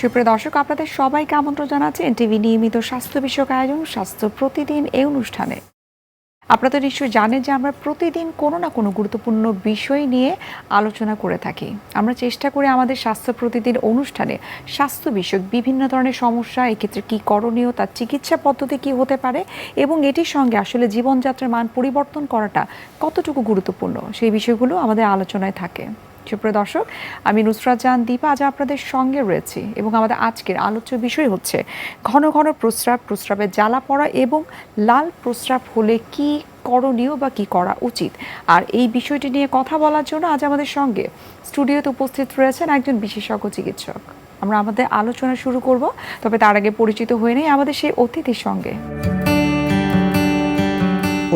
সুপ্রিয় দর্শক, আপনাদের সবাইকে আমন্ত্রণ জানাচ্ছি এনটিভি নিয়মিত স্বাস্থ্য বিষয়ক আয়োজন স্বাস্থ্য প্রতিদিন এই অনুষ্ঠানে। আপনারা তো নিশ্চয়ই জানেন যে আমরা প্রতিদিন কোনো না কোনো গুরুত্বপূর্ণ বিষয় নিয়ে আলোচনা করে থাকি। আমরা চেষ্টা করি আমাদের স্বাস্থ্য প্রতিদিন অনুষ্ঠানে স্বাস্থ্য বিষয়ক বিভিন্ন ধরনের সমস্যা, এক্ষেত্রে কী করণীয়, তার চিকিৎসা পদ্ধতি কী হতে পারে এবং এটির সঙ্গে আসলে জীবনযাত্রার মান পরিবর্তন করাটা কতটুকু গুরুত্বপূর্ণ, সেই বিষয়গুলো আমাদের আলোচনায় থাকে। সুপ্রিয় দর্শক, আমি নুসরাত জাহান দীপা আজ আপনাদের সঙ্গে রয়েছি এবং আমাদের আজকের আলোচ্য বিষয় হচ্ছে ঘন ঘন প্রস্রাবে জ্বালা পড়া এবং লাল প্রস্রাব হলে কি করণীয় বা কি করা উচিত। আর এই বিষয়টি নিয়ে কথা বলার জন্য আজ আমাদের সঙ্গে স্টুডিওতে উপস্থিত রয়েছেন একজন বিশেষজ্ঞ চিকিৎসক। আমরা আমাদের আলোচনা শুরু করব, তবে তার আগে পরিচিত হয়ে নেই আমাদের সেই অতিথির সঙ্গে।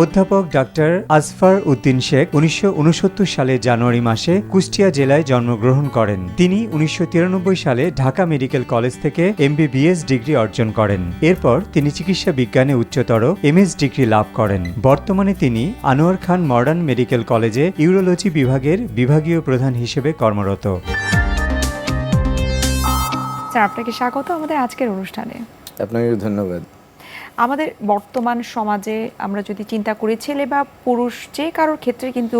অধ্যাপক ডাক্তার আসফার উদ্দিন শেখ 1969 সালে জানুয়ারি মাসে কুষ্টিয়া জেলায় জন্মগ্রহণ করেন। তিনি 1993 সালে ঢাকা মেডিকেল কলেজ থেকে MBBS ডিগ্রি অর্জন করেন। এরপর তিনি চিকিৎসা বিজ্ঞানে উচ্চতর MS ডিগ্রি লাভ করেন। বর্তমানে তিনি আনোয়ার খান মডার্ন মেডিকেল কলেজে ইউরোলজি বিভাগের বিভাগীয় প্রধান হিসেবে কর্মরত। স্যার, আপনাকে স্বাগত আমাদের আজকের অনুষ্ঠানে। আপনাকে ধন্যবাদ। আমাদের বর্তমান সমাজে আমরা যদি চিন্তা করি, ছেলে বা পুরুষ যে কারোর ক্ষেত্রে কিন্তু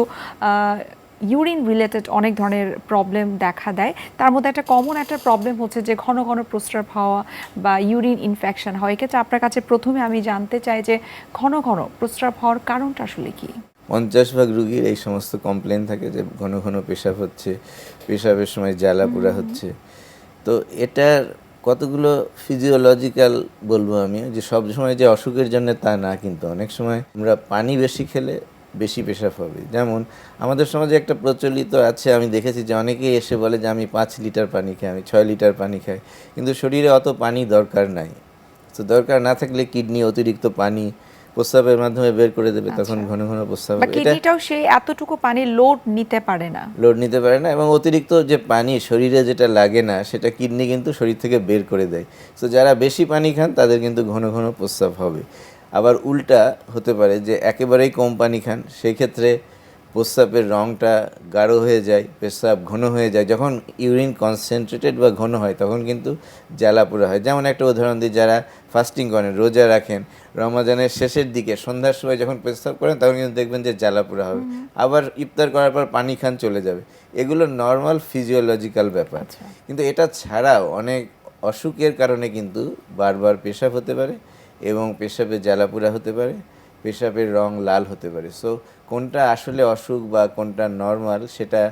ইউরিন রিলেটেড অনেক ধরনের প্রবলেম দেখা দেয়। তার মধ্যে একটা কমন একটা প্রবলেম হচ্ছে যে ঘন ঘন প্রস্রাব হওয়া বা ইউরিন ইনফেকশন হয়। এক্ষেত্রে আপনার কাছে প্রথমে আমি জানতে চাই যে ঘন ঘন প্রস্রাব হওয়ার কারণটা আসলে কি? 50% রুগীর এই সমস্ত কমপ্লেন থাকে যে ঘন ঘন পেশাব হচ্ছে, পেশাবের সময় জ্বালা পোড়া হচ্ছে। তো এটার কতগুলো ফিজিওলজিক্যাল বলবো আমি, যে সব সময় যে অসুখের জন্য তা না, কিন্তু অনেক সময় আমরা পানি বেশি খেলে বেশি পেশাব হবে। যেমন আমাদের সমাজে একটা প্রচলিত আছে, আমি দেখেছি যে অনেকেই এসে বলে যে আমি 5 লিটার পানি খাই, আমি 6 লিটার পানি খাই, কিন্তু শরীরে অত পানি দরকার নাই। তো দরকার না থাকলে কিডনি অতিরিক্ত পানি প্রস্রাবের মাধ্যমে বের করে দেবে, তখন ঘন ঘন প্রস্রাব। কিডনিটাও সেই এতটুকু পানি লোড নিতে পারে না এবং অতিরিক্ত যে পানি শরীরে যেটা লাগে না সেটা কিডনি কিন্তু শরীর থেকে বের করে দেয়। তো যারা বেশি পানি খান তাদের কিন্তু ঘন ঘন প্রস্রাব হবে। আবার উল্টা হতে পারে যে একেবারেই কম পানি খান, সেই ক্ষেত্রে প্রস্রাবের রঙটা গাঢ় হয়ে যায়, প্রস্রাব ঘন হয়ে যায়। যখন ইউরিন কনসেন্ট্রেটেড বা ঘন হয় তখন কিন্তু জ্বালা পোড়া হয়। যেমন একটা উদাহরণ দিই, যারা ফাস্টিং করেন, রোজা রাখেন, রমজানের শেষের দিকে সন্ধ্যার সময় যখন প্রস্রাব করেন তখন কিন্তু দেখবেন যে জ্বালা পোড়া হবে। আবার ইফতার করার পর পানি খান, চলে যাবে। এগুলো নর্মাল ফিজিওলজিক্যাল ব্যাপার। কিন্তু এটা ছাড়াও অনেক অসুখের কারণে কিন্তু বারবার পেশাব হতে পারে এবং পেশাবে জ্বালা পোড়া হতে পারে, পেশাবের রং লাল হতে পারে। সো কোনটা আসলে অসুখ বা কোনটা নর্মাল সেটা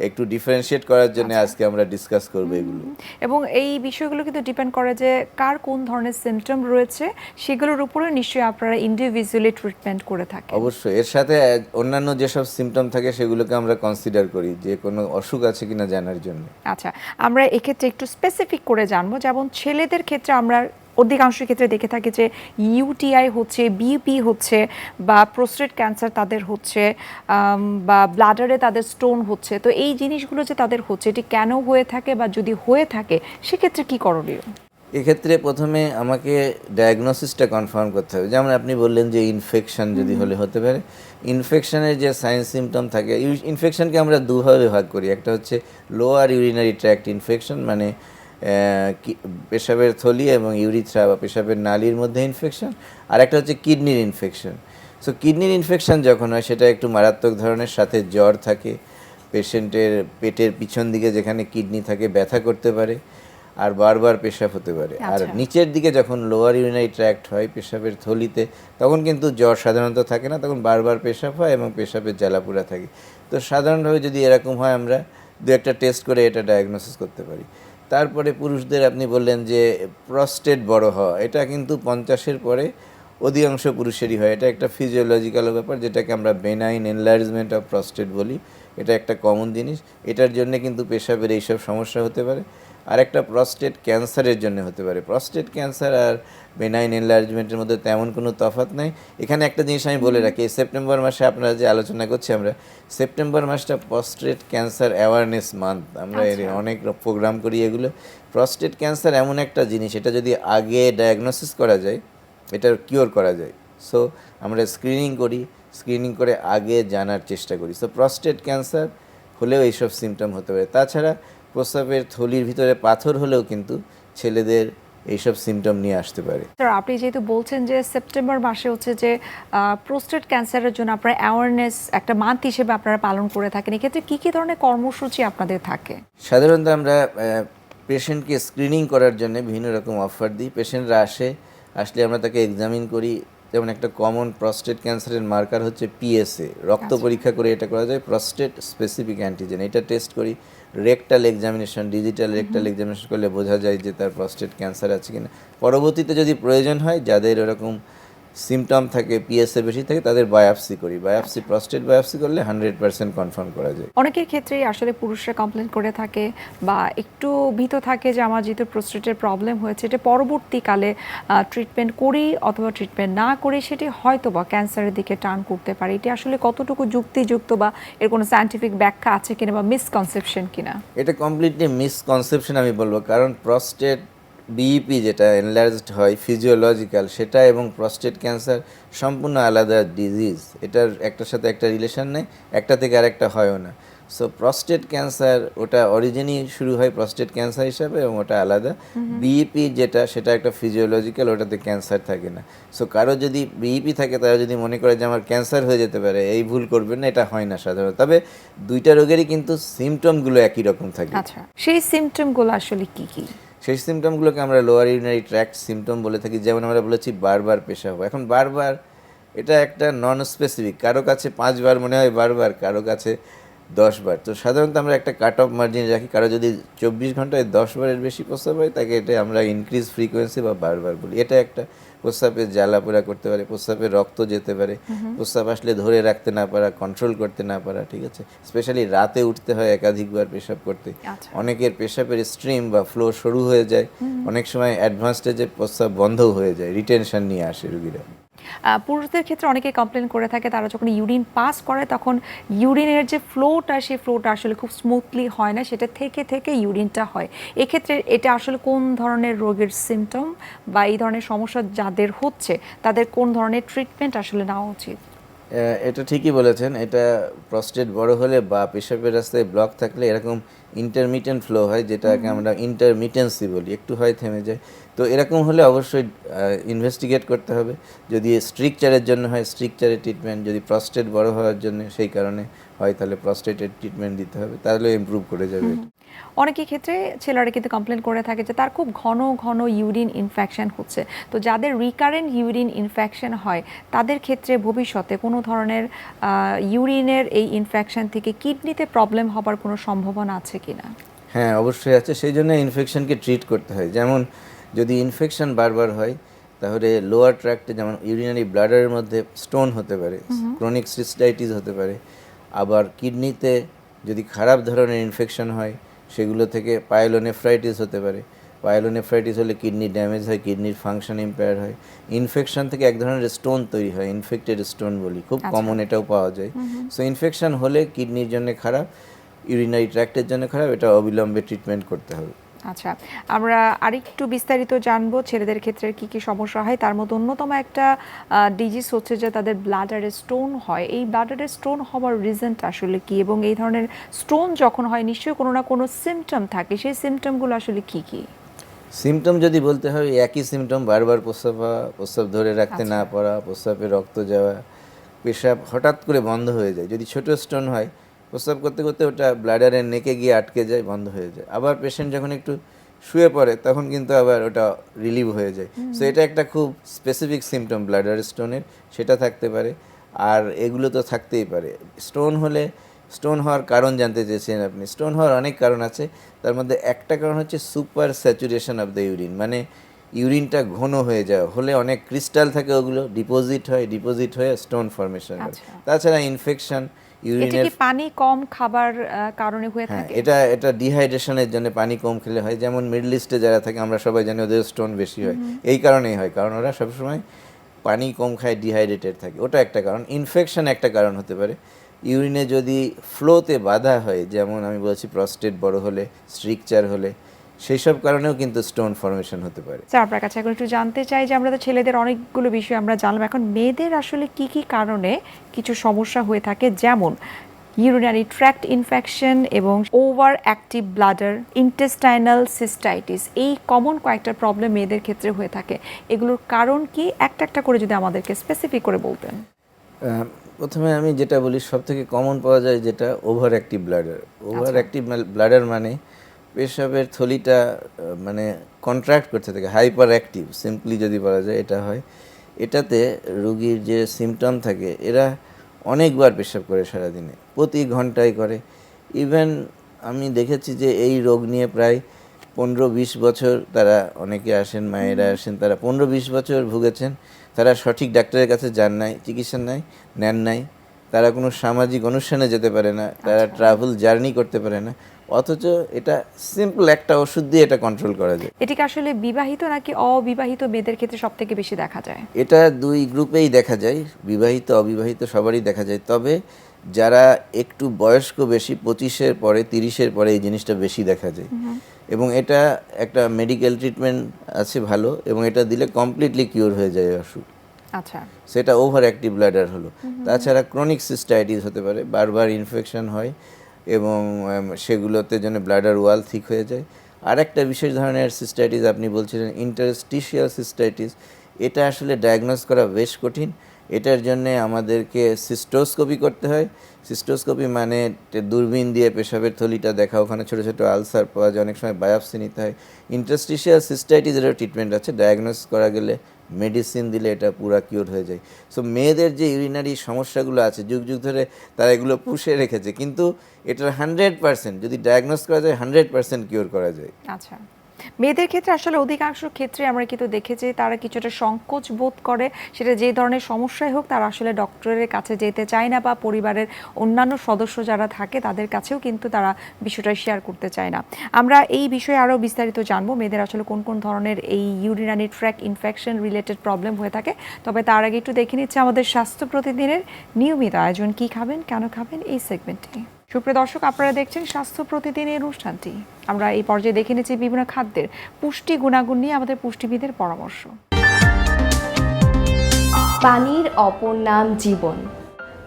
একটু ডিফারেন্সিয়েট করার জন্য আজকে আমরা ডিসকাস করব এগুলো। এবং এই বিষয়গুলো কিন্তু ডিপেন্ড করে যে কার কোন ধরনের সিমটম রয়েছে, সেগুলোর উপরে নিশ্চয়ই আপনারা ইন্ডিভিজুয়ালি ট্রিটমেন্ট করে থাকেন। অবশ্যই এর সাথে অন্যান্য যেসব সিমটম থাকে সেগুলোকে আমরা কনসিডার করি যে কোনো অসুখ আছে কিনা জানার জন্য। আচ্ছা, আমরা এক্ষেত্রে একটু স্পেসিফিক করে জানবো। যেমন ছেলেদের ক্ষেত্রে আমরা অধিকাংশ ক্ষেত্রে দেখে থাকি যে UTI হচ্ছে, বিপি হচ্ছে, বা প্রোস্টেট ক্যান্সার তাদের হচ্ছে, বা ব্লাডারে তাদের স্টোন হচ্ছে। তো এই জিনিসগুলো যে তাদের হচ্ছে, এটি কেন হয়ে থাকে বা যদি হয়ে থাকে সেক্ষেত্রে কি করণীয়? এক্ষেত্রে প্রথমে আমাকে ডায়াগনোসিসটা কনফার্ম করতে হবে। যেমন আপনি বললেন যে ইনফেকশন যদি হতে পারে, ইনফেকশনের যে সাইন সিমটম থাকে, ইনফেকশনকে আমরা দুভাবে ভাগ করি। একটা হচ্ছে লোয়ার ইউরিনারি ট্র্যাক্ট ইনফেকশন, মানে পেশাবের থলি এবং ইউরিথ্রা বা পেশাবের নালীর মধ্যে ইনফেকশন। আর একটা হচ্ছে কিডনির ইনফেকশন। সো কিডনির ইনফেকশন যখন হয় সেটা একটু মারাত্মক ধরনের, সাথে জ্বর থাকে, পেশেন্টের পেটের পিছন দিকে যেখানে কিডনি থাকে ব্যথা করতে পারে, আর বারবার পেশাব হতে পারে। আর নিচের দিকে যখন লোয়ার ইউরিনারি ট্র্যাক্ট হয় পেশাবের থলিতে, তখন কিন্তু জ্বর সাধারণত থাকে না, তখন বারবার পেশাব হয় এবং পেশাবের জ্বালাপোড়া থাকে। তো সাধারণভাবে যদি এরকম হয় আমরা দু একটা টেস্ট করে এটা ডায়াগনোসিস করতে পারি। তারপরে পুরুষদের আপনি বললেন যে প্রস্টেট বড় হওয়া, এটা কিন্তু 50-এর পরে অধিকাংশ পুরুষেরই হয়। এটা একটা ফিজিওলজিক্যাল ব্যাপার, যেটাকে আমরা বেনাইন এনলার্জমেন্ট অফ প্রস্টেট বলি। এটা একটা কমন জিনিস। এটার জন্য কিন্তু পেশাবের এইসব সমস্যা হতে পারে। আর একটা প্রস্টেট ক্যান্সারের জন্য হতে পারে। প্রস্টেট ক্যান্সার আর বেনাইন এনলার্জমেন্টের মধ্যে তেমন কোনো তফাৎ নাই। এখানে একটা জিনিস আমি বলে রাখি, সেপ্টেম্বর মাসে আপনারা যে আলোচনা করছি, আমরা সেপ্টেম্বর মাসটা প্রস্টেট ক্যান্সার অ্যাওয়ারনেস মান্থ। আমরা অনেক প্রোগ্রাম করি এগুলো। প্রস্টেট ক্যান্সার এমন একটা জিনিস, এটা যদি আগে ডায়াগনোসিস করা যায় এটার কিওর করা যায়। সো আমরা স্ক্রিনিং করি, স্ক্রিনিং করে আগে জানার চেষ্টা করি। সো প্রস্টেট ক্যান্সার হলেও এইসব সিমটম হতে পারে। তাছাড়া প্রস্রাবের থলির ভিতরে পাথর হলেও কিন্তু ছেলেদের এইসব সিমটম নিয়ে আসতে পারে। স্যার, আপনি যেহেতু বলছেন যে সেপ্টেম্বর মাসে হচ্ছে যে প্রোস্টেট ক্যান্সারের জন্য আপনারা অ্যাওয়ারনেস একটা মান্থ হিসেবে আপনারা পালন করে থাকেন, এক্ষেত্রে কী কী ধরনের কর্মসূচি আপনাদের থাকে? সাধারণত আমরা পেশেন্টকে স্ক্রিনিং করার জন্য বিভিন্ন রকম অফার দিই। পেশেন্টরা আসলে আমরা তাকে এক্সামিন করি। যেমন একটা কমন প্রস্টেট ক্যান্সারের মার্কার হচ্ছে পিএসএ, রক্ত পরীক্ষা করে এটা করা যায়, প্রস্টেট স্পেসিফিক অ্যান্টিজেন। এটা টেস্ট করি। Rectal examination, digital rectal examination করলে বোঝা যায় যে তার প্রস্টেট ক্যান্সার আছে কিনা। পরবর্তীতে যদি প্রয়োজন হয়, যাদের এরকম সিমটম থাকে, পিএসএ বেশি থাকে, তাদের বায়োপসি করি। বায়োপসি, প্রস্টেট বায়োপসি করলে 100% কনফার্ম করা যায়। অনেকের ক্ষেত্রেই আসলে পুরুষরা কমপ্লেন করে থাকে বা একটু ভীত থাকে যে আমার যেহেতু প্রোস্টেটের প্রবলেম হয়েছে, এটা পরবর্তীকালে ট্রিটমেন্ট করি অথবা ট্রিটমেন্ট না করি সেটি হয়তো বা ক্যান্সারের দিকে টার্ন করতে পারে। এটি আসলে কতটুকু যুক্তিযুক্ত বা এর কোনো সায়েন্টিফিক ব্যাখ্যা আছে কিনা বা মিসকনসেপশন কিনা? এটা কমপ্লিটলি মিসকনসেপশন আমি বলবো, কারণ প্রস্টেট বিইপি যেটা এনলার্জড হয় ফিজিওলজিক্যাল, সেটা এবং প্রস্টেট ক্যান্সার সম্পূর্ণ আলাদা ডিজিজ। এটার একটার সাথে একটা রিলেশন নেই, একটা থেকে আরেকটা হয়ও না। সো প্রস্টেট ক্যান্সার ওটা অরিজিনই শুরু হয় প্রস্টেট ক্যান্সার হিসাবে এবং ওটা আলাদা। বিইপি যেটা, সেটা একটা ফিজিওলজিক্যাল, ওটাতে ক্যান্সার থাকে না। সো কারো যদি বিইপি থাকে, তারা যদি মনে করে যে আমার ক্যান্সার হয়ে যেতে পারে, এই ভুল করবেন না, এটা হয় না সাধারণত। তবে দুইটা রোগেরই কিন্তু সিমটমগুলো একই রকম থাকে। আচ্ছা, সেই সিমটমগুলো আসলে কি কি? সেই সিমটমগুলোকে আমরা লোয়ার ইউরিনারি ট্র্যাক্ট সিমটম বলে থাকি। যেমন আমরা বলেছি বারবার পেশাব। এখন বারবার এটা একটা নন স্পেসিফিক, কারো কাছে 5 বার মনে হয় বারবার, কারো কাছে 10 বার। তো সাধারণত আমরা একটা কাট অফ মার্জিন রাখি। কারো যদি 24 ঘন্টায় 10 বারের বেশি প্রস্রাব হয়, তাকে এটা আমরা ইনক্রিজ ফ্রিকোয়েন্সি বা বারবার বলি। এটা একটা প্রস্রাবে জ্বালাপোড়া করতে পারে, প্রস্রাবে রক্ত যেতে পারে, প্রস্রাব আসলে ধরে রাখতে না পারা, কন্ট্রোল করতে না পারা, ঠিক আছে। স্পেশালি রাতে উঠতে হয় একাধিকবার পেশাব করতে। আচ্ছা। অনেকের পেশাবের স্ট্রিম বা ফ্লো শুরু হয়ে যায়, অনেক সময় অ্যাডভান্স স্টেজে প্রস্রাব বন্ধও হয়ে যায়, রিটেনশন নিয়ে আসে রুগীরা। পুরুষদের ক্ষেত্রে অনেকে কমপ্লেন করে থাকে তারা যখন ইউরিন পাস করে তখন ইউরিনের যে ফ্লোটা, সেই ফ্লোটা আসলে খুব স্মুথলি হয় না, সেটা থেকে থেকে ইউরিনটা হয়। এক্ষেত্রে এটা আসলে কোন ধরনের রোগের সিমটম বা এই ধরনের সমস্যা যাদের হচ্ছে তাদের কোন ধরনের ট্রিটমেন্ট আসলে নেওয়া উচিত? এটা ঠিকই বলেছেন। এটা প্রস্টেট বড় হলে বা পেশাবের রাস্তায় ব্লক থাকলে এরকম ইন্টারমিটেন্ট ফ্লো হয়, যেটাকে আমরা ইন্টারমিটেন্সি বলি, একটু হয় থেমে যায়। তো এরকম হলে অবশ্যই ইনভেস্টিগেট করতে হবে। যদি স্ট্রিকচারের জন্য হয় স্ট্রিকচারের ট্রিটমেন্ট, যদি প্রস্টেট বড় হওয়ার জন্য সেই কারণে হয় তাহলে প্রস্টেটের ট্রিটমেন্ট দিতে হবে, তাহলে ইমপ্রুভ করে যাবে। অনেকের ক্ষেত্রে ছেলেরা কিন্তু কমপ্লেন করে থাকে যে তার খুব ঘন ঘন ইউরিন ইনফেকশন হচ্ছে। তো যাদের রিকারেন্ট ইউরিন ইনফেকশন হয় তাদের ক্ষেত্রে ভবিষ্যতে কোনো ধরনের ইউরিনের এই ইনফেকশন থেকে কিডনিতে প্রবলেম হবার কোনো সম্ভাবনা আছে কিনা? হ্যাঁ, অবশ্যই আছে। সেই জন্য ইনফেকশনকে ট্রিট করতে হয়। যেমন যদি ইনফেকশন বারবার হয়, তাহলে লোয়ার ট্র্যাক্টে যেমন ইউরিনারি ব্লাডারের মধ্যে স্টোন হতে পারে, ক্রনিক সিস্টাইটিস হতে পারে। আবার কিডনিতে যদি খারাপ ধরনের ইনফেকশন হয়, সেগুলো থেকে পাইলোনেফ্রাইটিস হতে পারে। পাইলোনেফ্রাইটিস হলে কিডনি ড্যামেজ হয়, কিডনির ফাংশন ইম্পেয়ার হয়। ইনফেকশন থেকে এক ধরনের স্টোন তৈরি হয়, ইনফেক্টেড স্টোন বলি, খুব কমন, এটাও পাওয়া যায়। সো ইনফেকশন হলে কিডনির জন্য খারাপ, ইউরিনারি ট্র্যাক্টের জন্য খারাপ, এটা অবিলম্বে ট্রিটমেন্ট করতে হবে। আচ্ছা, আমরা আরেকটু বিস্তারিত জানবো ছেলেদের ক্ষেত্রে কি কি সমস্যা হয়। তার মধ্যে অন্যতম একটা ডিজিজ হচ্ছে যে তাদের ব্লাডারে স্টোন হয়। এই ব্লাডারে স্টোন হওয়ার রিজনটা আসলে কি, এবং এই ধরনের স্টোন যখন হয় নিশ্চয়ই কোনো না কোনো সিমটম থাকে, সেই সিমটমগুলো আসলে কি কি? সিমটম যদি বলতে হয়, একই সিমটম, বারবার প্রস্রাব হওয়া, প্রস্রাব ধরে রাখতে না পারা, প্রস্রাবে রক্ত যাওয়া, পেশাব হঠাৎ করে বন্ধ হয়ে যায়। যদি ছোট স্টোন হয়, প্রস্রাব করতে করতে ওটা ব্লাডারের নেকে গিয়ে আটকে যায়, বন্ধ হয়ে যায়। আবার পেশেন্ট যখন একটু শুয়ে পড়ে তখন কিন্তু আবার ওটা রিলিভ হয়ে যায়। সো এটা একটা খুব স্পেসিফিক সিমটম ব্লাডার স্টোনের, সেটা থাকতে পারে। আর এগুলো তো থাকতেই পারে। স্টোন হলে, স্টোন হওয়ার কারণ জানতে চেয়েছেন আপনি। স্টোন হওয়ার অনেক কারণ আছে, তার মধ্যে একটা কারণ হচ্ছে super saturation of the urine, মানে ইউরিনটা ঘন হয়ে যাওয়া। হলে অনেক ক্রিস্টাল থাকে, ওগুলো ডিপোজিট হয়, ডিপোজিট হয়ে স্টোন ফর্মেশন হয়। তাছাড়া ইনফেকশন, এটা ইউরিনের, কি পানি কম খাবার কারণে হয়ে হ্যাঁ, থাকে? এটা ডিহাইড্রেশনের জন্য, পানি কম খেলে হয়। যেমন মিডল ইস্টে যারা থাকে আমরা সবাই জানি ওদের স্টোন বেশি হয়, এই কারণেই হয়, কারণ ওরা সবসময় পানি কম খায়, ডিহাইড্রেটেড থাকে, ওটা একটা কারণ। ইনফেকশন একটা কারণ হতে পারে। ইউরিনে যদি ফ্লোতে বাধা হয়, যেমন আমি বলছি প্রস্টেট বড় হলে, স্ট্রিকচার হলে, সেই সব কারণেও কিন্তু স্টোন ফর্মেশন হতে পারে। স্যার, আপনার কাছে এখন একটু জানতে চাই যে আমরা তো ছেলেদের অনেকগুলো বিষয় আমরা জানলাম, এখন মেয়েদের আসলে কি কি কারণে কিছু সমস্যা হয়ে থাকে, যেমন ইউরিনারি ট্র্যাক্ট ইনফেকশন এবং over active bladder, intestinal cystitis, এই কমন কয়েকটা প্রবলেম মেয়েদের ক্ষেত্রে হয়ে থাকে। এগুলোর কারণ কি একটা একটা করে যদি আমাদেরকে স্পেসিফিক করে বলতেন। প্রথমে আমি যেটা বলি, সব থেকে কমন পাওয়া যায় যেটা over active bladder. Over active bladder মানে পেশাবের থলিটা মানে কন্ট্রাক্ট করতে থাকে, হাইপার অ্যাক্টিভ সিম্পলি যদি বলা যায় এটা হয়। এটাতে রুগীর যে সিমটম থাকে, এরা অনেকবার পেশাব করে সারাদিনে, প্রতি ঘন্টায় করে। ইভেন আমি দেখেছি যে এই রোগ নিয়ে প্রায় 15-20 বছর তারা অনেকে আসেন, মায়েরা আসেন, তারা 15-20 বছর ভুগেছেন। তারা সঠিক ডাক্তারের কাছে যান নাই, চিকিৎসা নেন নাই, তারা কোনো সামাজিক অনুষ্ঠানে যেতে পারে না, তারা ট্রাভেল জার্নি করতে পারে না, অথচ এটা সিম্পল একটা ওষুধ দিয়ে এটা কন্ট্রোল করা যায়। এটিকে আসলে বিবাহিত নাকি অবিবাহিত মেয়েদের ক্ষেত্রে সব থেকে বেশি দেখা যায়? এটা দুই গ্রুপেই দেখা যায়, বিবাহিত অবিবাহিত সবারই দেখা যায়। তবে যারা একটু বয়স্ক বেশি, 25-এর পরে 30-এর পরে এই জিনিসটা বেশি দেখা যায়। এবং এটা একটা মেডিকেল ট্রিটমেন্ট আছে ভালো, এবং এটা দিলে কমপ্লিটলি কিওর হয়ে যায় অসুখ। আচ্ছা, সেটা ওভার অ্যাক্টিভ ব্লাডার হলো। তাছাড়া ক্রনিক সিস্টাইটিস হতে পারে, বারবার ইনফেকশন হয় এবং সেগুলোতে যেন ব্লাডার ওয়াল থিক হয়ে যায়। আর একটা বিশেষ ধরনের সিস্টাইটিস আপনি বলছিলেন, ইন্টারস্টিশিয়াল সিস্টাইটিস। এটা আসলে ডায়াগনোস করা বেশ কঠিন। এটার জন্যে আমাদেরকে সিস্টোস্কোপি করতে হয়। সিস্টোস্কোপি মানে দূরবীন দিয়ে পেশাবের থলিটা দেখা, ওখানে ছোটো ছোটো আলসার পাওয়া যায়, অনেক সময় বায়োপসি নিতে হয়। ইন্টারস্টিশিয়াল সিস্টাইটিসেরও ট্রিটমেন্ট আছে, ডায়াগনোস করা গেলে মেডিসিন দিলে এটা পুরা কিওর হয়ে যায়। সো মেয়েদের যে ইউরিনারি সমস্যাগুলো আছে, যুগ যুগ ধরে তারা এগুলো পুষে রেখেছে, কিন্তু এটার 100% যদি ডায়াগনোস করা যায় 100% কিওর করা যায়। আচ্ছা। মেয়েদের ক্ষেত্রে আসলে অধিকাংশ ক্ষেত্রে আমরা কিন্তু দেখেছি তারা কিছুটা সংকোচ বোধ করে, সেটা যে ধরনের সমস্যাই হোক তারা আসলে ডক্টরের কাছে যেতে চায় না, বা পরিবারের অন্যান্য সদস্য যারা থাকে তাদের কাছেও কিন্তু তারা বিষয়টা শেয়ার করতে চায় না। আমরা এই বিষয়ে আরও বিস্তারিত জানবো, মেয়েদের আসলে কোন কোন ধরনের এই urinary tract infection related problem হয়ে থাকে। তবে তার আগে একটু দেখে নিচ্ছে আমাদের স্বাস্থ্য প্রতিদিনের নিয়মিত আয়োজন, কি খাবেন কেন খাবেন এই সেগমেন্টে। সুপ্রিয় দর্শক, আপনারা দেখছেন স্বাস্থ্য প্রতিদিন এই অনুষ্ঠানটি। আমরা এই পর্যায়ে দেখে নিচ্ছি বিভিন্ন খাদ্যের পুষ্টি গুণাগুণ নিয়ে আমাদের পুষ্টিবিদের পরামর্শ। পানির অপর নাম জীবন।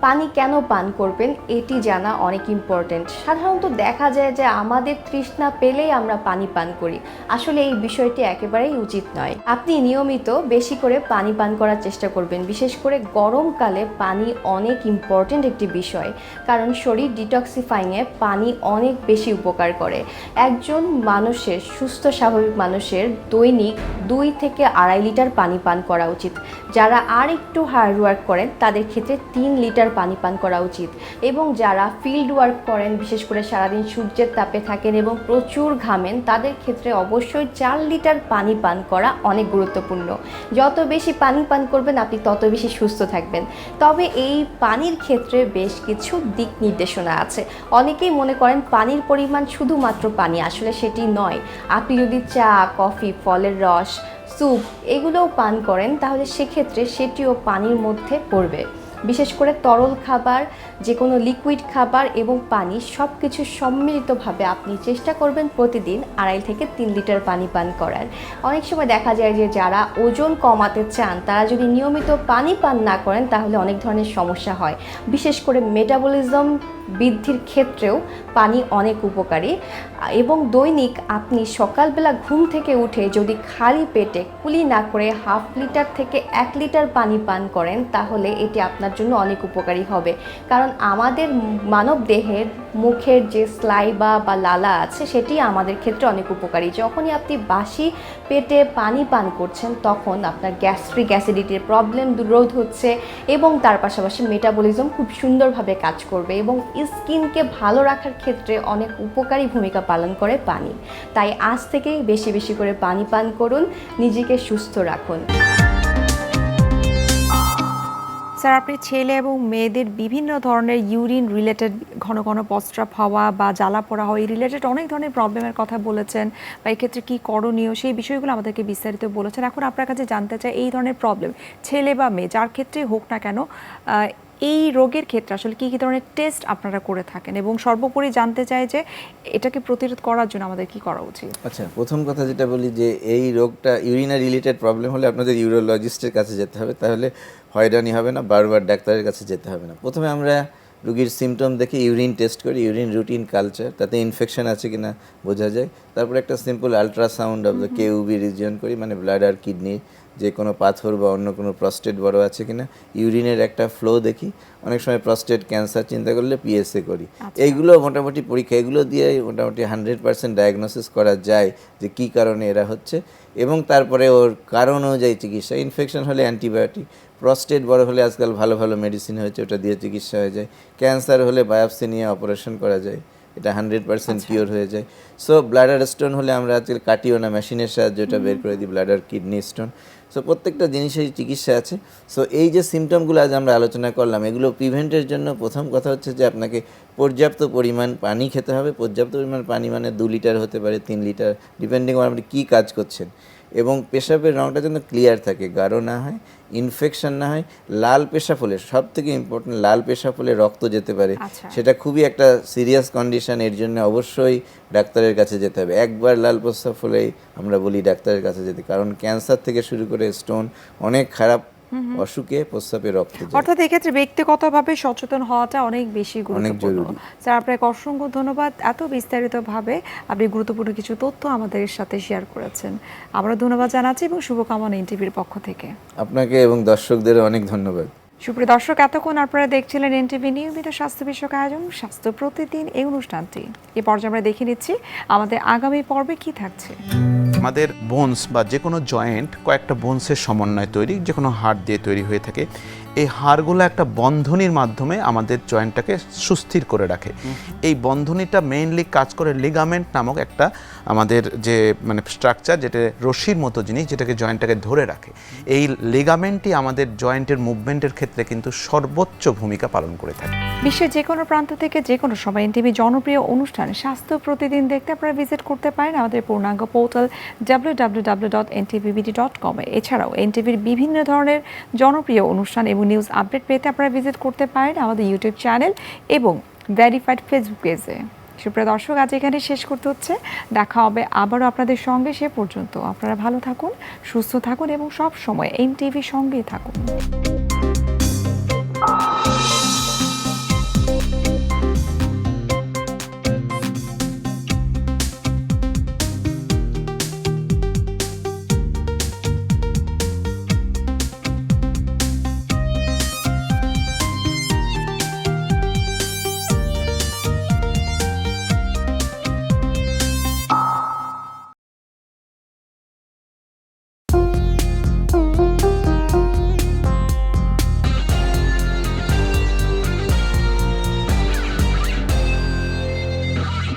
পানি কেন পান করবেন এটি জানা অনেক ইম্পর্টেন্ট। সাধারণত দেখা যায় যে আমাদের তৃষ্ণা পেলেই আমরা পানি পান করি, আসলে এই বিষয়টি একেবারেই উচিত নয়। আপনি নিয়মিত বেশি করে পানি পান করার চেষ্টা করবেন, বিশেষ করে গরমকালে পানি অনেক ইম্পর্টেন্ট একটি বিষয়, কারণ শরীর ডিটক্সিফাইংয়ে পানি অনেক বেশি উপকার করে। একজন মানুষের, সুস্থ স্বাভাবিক মানুষের দৈনিক 2 থেকে 2.5 লিটার পানি পান করা উচিত। যারা আর একটু হার্ড ওয়ার্ক করেন তাদের ক্ষেত্রে 3 লিটার পানি পান করা উচিত। এবং যারা ফিল্ড ওয়ার্ক করেন, বিশেষ করে সারাদিন সূর্যের তাপে থাকেন এবং প্রচুর ঘামেন, তাদের ক্ষেত্রে অবশ্যই 4 লিটার পানি পান করা অনেক গুরুত্বপূর্ণ। যত বেশি পানি পান করবেন আপনি তত বেশি সুস্থ থাকবেন। তবে এই পানির ক্ষেত্রে বেশ কিছু দিক নির্দেশনা আছে। অনেকেই মনে করেন পানির পরিমাণ শুধুমাত্র পানি, আসলে সেটি নয়। আপনি যদি চা, কফি, ফলের রস, স্যুপ এগুলোও পান করেন তাহলে সেক্ষেত্রে সেটিও পানির মধ্যে পড়বে। বিশেষ করে তরল খাবার, যে কোনো লিকুইড খাবার এবং পানি সব কিছু সম্মিলিতভাবে আপনি চেষ্টা করবেন প্রতিদিন 2.5 থেকে 3 লিটার পানি পান করার। অনেক সময় দেখা যায় যে যারা ওজন কমাতে চান তারা যদি নিয়মিত পানি পান না করেন তাহলে অনেক ধরনের সমস্যা হয়। বিশেষ করে মেটাবলিজম বৃদ্ধির ক্ষেত্রেও পানি অনেক উপকারী। এবং দৈনিক আপনি সকালবেলা ঘুম থেকে উঠে যদি খালি পেটে কুলি না করে 1/2 লিটার থেকে 1 লিটার পানি পান করেন তাহলে এটি আপনার জন্য অনেক উপকারী হবে। কারণ আমাদের মানব দেহের মুখের যে স্লাইভা বা লালা আছে সেটি আমাদের ক্ষেত্রে অনেক উপকারী। যখনই আপনি বাসি পেটে পানি পান করছেন তখন আপনার গ্যাস্ট্রিক অ্যাসিডিটির প্রবলেম রোধ হচ্ছে এবং তার পাশাপাশি মেটাবলিজম খুব সুন্দরভাবে কাজ করবে এবং স্কিনকে ভালো রাখার ক্ষেত্রে অনেক উপকারী ভূমিকা পালন করে পানি। তাই আজ থেকেই বেশি বেশি করে পানি পান করুন, নিজেকে সুস্থ রাখুন। স্যার, আপনি ছেলে এবং মেয়েদের বিভিন্ন ধরনের ইউরিন রিলেটেড ঘন ঘন প্রস্রাব হওয়া বা জ্বালা পোড়া হওয়া এই রিলেটেড অনেক ধরনের প্রবলেমের কথা বলেছেন, বা এক্ষেত্রে কী করণীয় সেই বিষয়গুলো আমাদেরকে বিস্তারিত বলেছেন। এখন আপনার কাছে জানতে চাই, এই ধরনের প্রবলেম ছেলে বা মেয়ে যার ক্ষেত্রে হোক না কেন, এই রোগের ক্ষেত্রে আসলে কী কী ধরনের টেস্ট আপনারা করে থাকেন, এবং সর্বোপরি জানতে চাই যে এটাকে প্রতিরোধ করার জন্য আমাদের কী করা উচিত। আচ্ছা, প্রথম কথা যেটা বলি যে এই রোগটা ইউরিনারি রিলেটেড প্রবলেম হলে আপনাদের ইউরোলজিস্টের কাছে যেতে হবে, তাহলে হয়রানি হবে না, বারবার ডাক্তারের কাছে যেতে হবে না। প্রথমে আমরা রুগীর সিমটম দেখে ইউরিন টেস্ট করি, ইউরিন রুটিন কালচার, তাতে ইনফেকশন আছে কিনা বোঝা যায়। তারপর একটা simple ultrasound of the KUB region করি, মানে ব্লাডার কিডনির যে কোনো পাথর বা অন্য কোনো প্রস্টেট বড় আছে কিনা, ইউরিনের একটা ফ্লো দেখি, অনেক সময় প্রস্টেট ক্যান্সার চিন্তা করলে পিএসএ করি। এইগুলো মোটামুটি পরীক্ষা, এগুলো দিয়ে মোটামুটি 100% ডায়াগনোসিস করা যায় যে কী কারণে এরা হচ্ছে, এবং তারপরে ওর কারণ অনুযায়ী চিকিৎসা। ইনফেকশন হলে অ্যান্টিবায়োটিক, প্রস্টেট বড় হলে আজকাল ভালো ভালো মেডিসিন হয়েছে, ওটা দিয়ে চিকিৎসা হয়ে যায়। ক্যান্সার হলে বায়োপসি নিয়ে অপারেশন করা যায়, এটা 100% কিওর হয়ে যায়। সো ব্লাডার স্টোন হলে আমরা আজকাল কাটিও না, মেশিনের সাহায্যে ওটা বের করে দিই, ব্লাডার কিডনি স্টোন। সো প্রত্যেকটা জিনিসের চিকিৎসা আছে। সো এই যে সিমটমগুলো আজ আমরা আলোচনা করলাম, এগুলো প্রিভেন্টের জন্য প্রথম কথা হচ্ছে যে আপনাকে পর্যাপ্ত পরিমাণ পানি খেতে হবে। পর্যাপ্ত পরিমাণ পানি মানে 2 লিটার হতে পারে, 3 লিটার, ডিপেন্ডিং অন আপনি কী কাজ করছেন। এবং পেশাবের রঙটা যেন ক্লিয়ার থাকে, গাঢ় না হয়, ইনফেকশন না হয়। লাল পেশাব হলে, সব থেকে ইম্পর্টেন্ট, লাল পেশাব হলে রক্ত যেতে পারে, সেটা খুবই একটা সিরিয়াস কন্ডিশন। এর জন্য অবশ্যই ডাক্তারের কাছে যেতে হবে। একবার লাল প্রস্রাব হলেই আমরা বলি ডাক্তারের কাছে যেতে, কারণ ক্যান্সার থেকে শুরু করে স্টোন, অনেক খারাপ অসুখে প্রস্রাবে রক্ত যায়। অর্থাৎ এক্ষেত্রে ব্যক্তিগতভাবে সচেতন হওয়াটা অনেক বেশি গুরুত্বপূর্ণ। জরুরি। স্যার, আপনাকে অসংখ্য ধন্যবাদ, এত বিস্তারিতভাবে আপনি গুরুত্বপূর্ণ কিছু তথ্য আমাদের সাথে শেয়ার করেছেন। আমরা ধন্যবাদ জানাচ্ছি এবং শুভকামনা এনটিভির পক্ষ থেকে। আপনাকে এবং দর্শকদের অনেক ধন্যবাদ। সুপ্রিয় দর্শক, এতক্ষণ আপনারা দেখছিলেন এনটিভি নিয়মিত স্বাস্থ্য বিষয়ক আয়োজন স্বাস্থ্য প্রতিদিন, এই অনুষ্ঠানটি। এই পর্যায়ে আমরা দেখে নিচ্ছি আমাদের আগামী পর্বে কি থাকছে। আমাদের বোনস বা যে কোনো জয়েন্ট কয়েকটা বোনসের সমন্বয়ে তৈরি, যে কোনো হাড় দিয়ে তৈরি হয়ে থাকে। এই হাড়গুলো একটা বন্ধনীর মাধ্যমে আমাদের জয়েন্টটাকে সুস্থির করে রাখে। এই বন্ধনীটা মেইনলি কাজ করে লিগামেন্ট নামক একটা আমাদের যে মানে স্ট্রাকচার, যেটা রশির মতো জিনিস, যেটাকে জয়েন্টটাকে ধরে রাখে। এই লিগামেন্টই আমাদের জয়েন্টের মুভমেন্টের ক্ষেত্রে কিন্তু সর্বোচ্চ ভূমিকা পালন করে থাকে। বিশ্বের যে কোনো প্রান্ত থেকে যে কোনো সময় এনটিভি জনপ্রিয় অনুষ্ঠান স্বাস্থ্য প্রতিদিন দেখতে আপনারা ভিজিট করতে পারেন আমাদের পূর্ণাঙ্গ পোর্টাল www.ntvbd.com। এছাড়াও এনটিভির বিভিন্ন ধরনের জনপ্রিয় অনুষ্ঠান এবং নিউজ আপডেট পেতে আপনারা ভিজিট করতে পারেন আমাদের ইউটিউব চ্যানেল এবং ভেরিফাইড ফেসবুক পেজে। সুপ্রিয় দর্শক, আজ এখানে শেষ করতে হচ্ছে। দেখা হবে আবারও আপনাদের সঙ্গে। সে পর্যন্ত আপনারা ভালো থাকুন, সুস্থ থাকুন এবং সব সময় এনটিভির সঙ্গেই থাকুন।